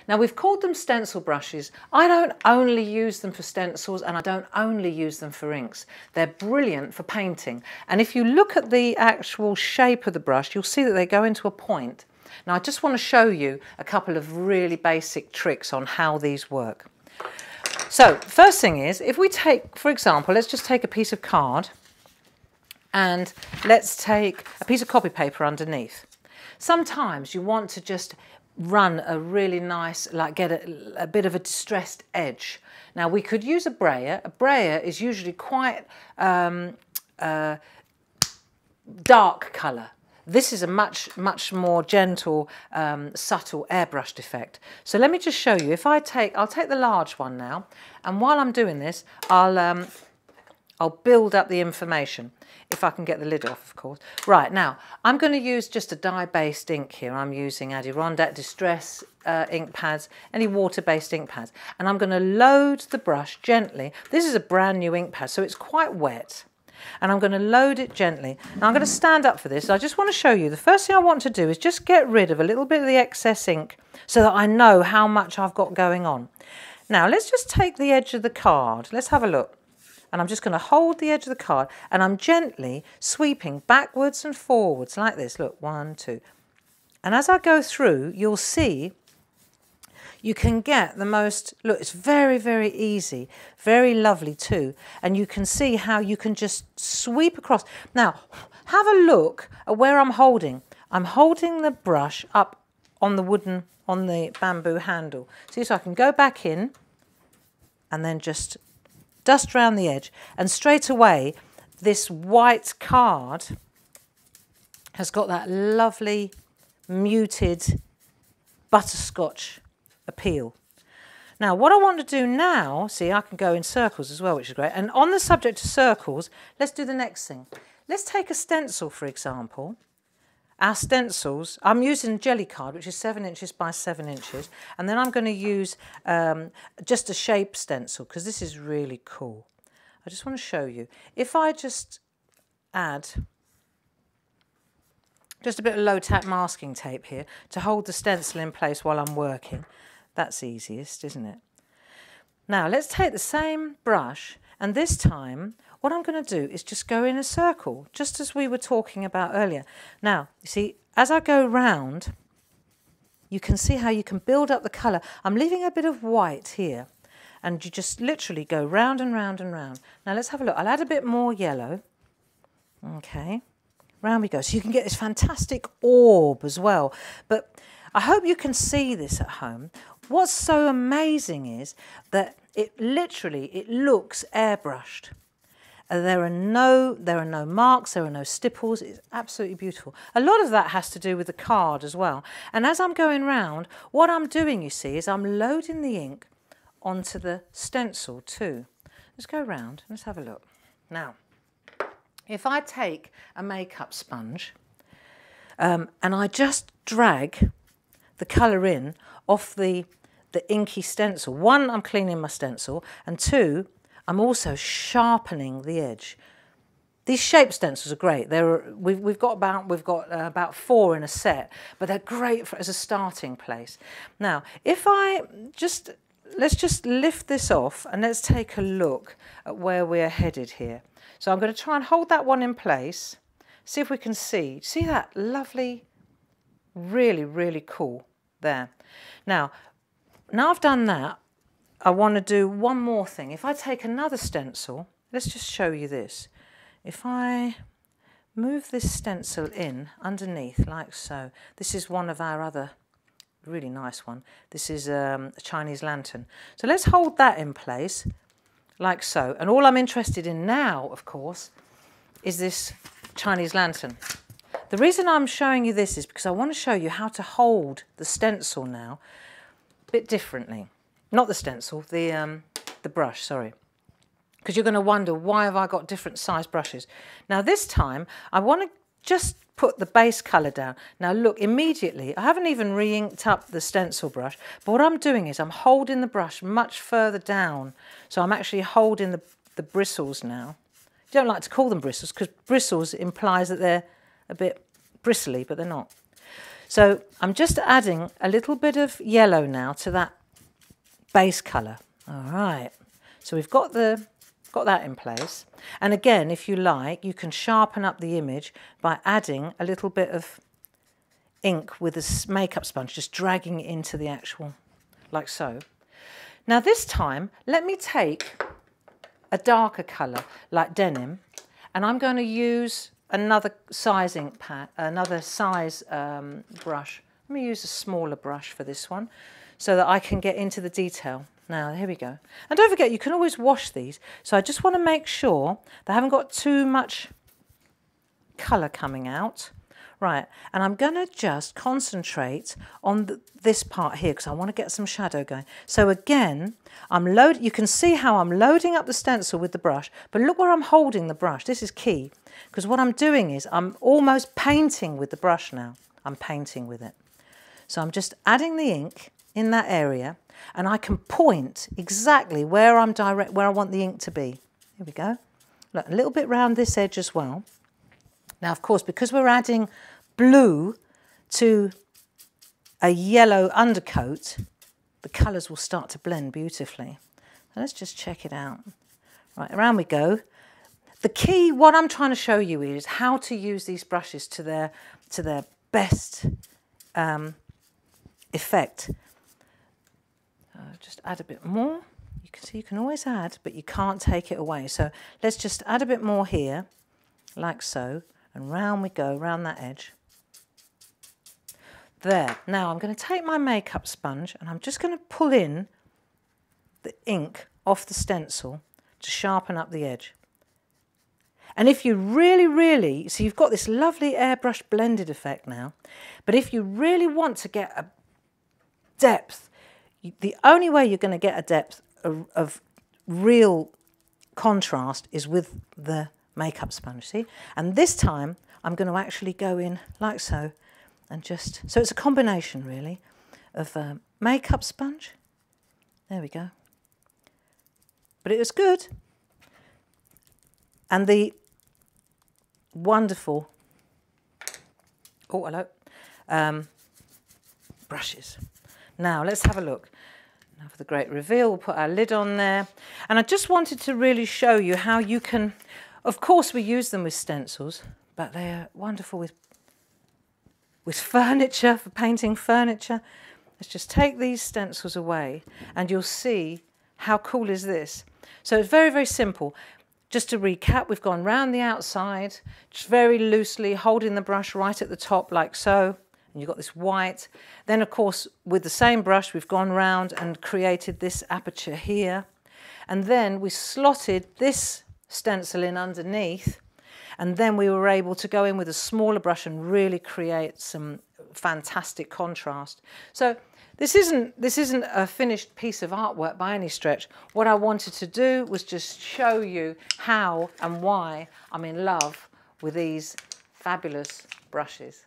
Now we've called them stencil brushes. I don't only use them for stencils and I don't only use them for inks. They're brilliant for painting. And if you look at the actual shape of the brush, you'll see that they go into a point. Now I just want to show you a couple of really basic tricks on how these work. So first thing is, if we take, for example, let's just take a piece of card and let's take a piece of copy paper underneath. Sometimes you want to just run a really nice, like get a bit of a distressed edge. Now we could use a brayer. A brayer is usually quite dark colour. This is a much more gentle, subtle airbrushed effect. So let me just show you. If I'll take the large one now, and while I'm doing this, I'll build up the information. If I can get the lid off, of course. Right, now, I'm going to use just a dye-based ink here. I'm using Adirondack Distress ink pads, any water-based ink pads. And I'm going to load the brush gently. This is a brand new ink pad, so it's quite wet. And I'm going to load it gently. Now, I'm going to stand up for this. I just want to show you, the first thing I want to do is just get rid of a little bit of the excess ink so that I know how much I've got going on. Now, let's just take the edge of the card. Let's have a look. And I'm just going to hold the edge of the card and I'm gently sweeping backwards and forwards like this. Look, 1, 2. And as I go through, you'll see you can get the most, look, it's very, very easy, very lovely too. And you can see how you can just sweep across. Now, have a look at where I'm holding. I'm holding the brush up on the bamboo handle. See, so I can go back in and then just dust around the edge, and straight away this white card has got that lovely muted butterscotch appeal. Now what I want to do now, see, I can go in circles as well, which is great. And on the subject of circles, let's do the next thing. Let's take a stencil, for example. Our stencils, I'm using jelly card, which is 7 inches by 7 inches, and then I'm going to use just a shape stencil because this is really cool. I just want to show you. If I just add just a bit of low-tack masking tape here to hold the stencil in place while I'm working, that's easiest, isn't it? Now let's take the same brush, and this time what I'm going to do is just go in a circle, just as we were talking about earlier. Now, you see, as I go round, you can see how you can build up the colour. I'm leaving a bit of white here, and you just literally go round and round and round. Now, let's have a look. I'll add a bit more yellow. Okay, round we go. So you can get this fantastic orb as well. But I hope you can see this at home. What's so amazing is that it looks airbrushed. There are no marks, there are no stipples. It's absolutely beautiful. A lot of that has to do with the card as well. And as I'm going round, what I'm doing, you see, is I'm loading the ink onto the stencil too. Let's go round, let's have a look. Now, if I take a makeup sponge and I just drag the colour in off the inky stencil, one, I'm cleaning my stencil, and two, I'm also sharpening the edge. These shape stencils are great. We've got about 4 in a set, but they're great as a starting place. Now, if let's just lift this off and let's take a look at where we're headed here. So I'm going to try and hold that one in place. See if we can see. See that lovely, really, really cool there. Now I've done that. I want to do one more thing. If I take another stencil, let's just show you this. If I move this stencil in underneath like so, this is one of our other really nice one. This is a Chinese lantern. So let's hold that in place like so. And all I'm interested in now, of course, is this Chinese lantern. The reason I'm showing you this is because I want to show you how to hold the stencil now a bit differently. Not the stencil, the brush, sorry. Because you're going to wonder, why have I got different size brushes? Now this time, I want to just put the base colour down. Now look, immediately, I haven't even re-inked up the stencil brush, but what I'm doing is I'm holding the brush much further down. So I'm actually holding the bristles now. You don't like to call them bristles, because bristles implies that they're a bit bristly, but they're not. So I'm just adding a little bit of yellow now to that base colour. All right, so we've got that in place. And again, if you like, you can sharpen up the image by adding a little bit of ink with a makeup sponge, just dragging it into the actual, like so. Now this time, let me take a darker colour, like denim, and I'm going to use another size ink pad, another size brush. Let me use a smaller brush for this one, so that I can get into the detail. Now, here we go. And don't forget, you can always wash these. So I just want to make sure they haven't got too much colour coming out. Right, and I'm going to just concentrate on this part here because I want to get some shadow going. So again, you can see how I'm loading up the stencil with the brush, but look where I'm holding the brush. This is key, because what I'm doing is I'm almost painting with the brush now. I'm painting with it. So I'm just adding the ink in that area, and I can point exactly where I want the ink to be. Here we go. Look, a little bit round this edge as well. Now, of course, because we're adding blue to a yellow undercoat, the colours will start to blend beautifully. So let's just check it out. Right, around we go. The key, what I'm trying to show you is how to use these brushes to their best effect. Just add a bit more. You can see you can always add, but you can't take it away. So let's just add a bit more here, like so, and round we go, round that edge. There. Now I'm going to take my makeup sponge and I'm just going to pull in the ink off the stencil to sharpen up the edge. And if you really, so you've got this lovely airbrush blended effect now, but if you really want to get a depth, the only way you're going to get a depth of real contrast is with the makeup sponge, see? And this time I'm going to actually go in like so, and just, so it's a combination really of makeup sponge. There we go. But it was good. And the wonderful, oh hello, brushes. Now let's have a look. Now for the great reveal, we'll put our lid on there. And I just wanted to really show you how you can, of course we use them with stencils, but they're wonderful with furniture, for painting furniture. Let's just take these stencils away and you'll see how cool is this. So it's very simple. Just to recap, we've gone round the outside, just very loosely holding the brush right at the top like so. And you've got this white. Then, of course, with the same brush, we've gone round and created this aperture here. And then we slotted this stencil in underneath. And then we were able to go in with a smaller brush and really create some fantastic contrast. So this isn't a finished piece of artwork by any stretch. What I wanted to do was just show you how and why I'm in love with these fabulous brushes.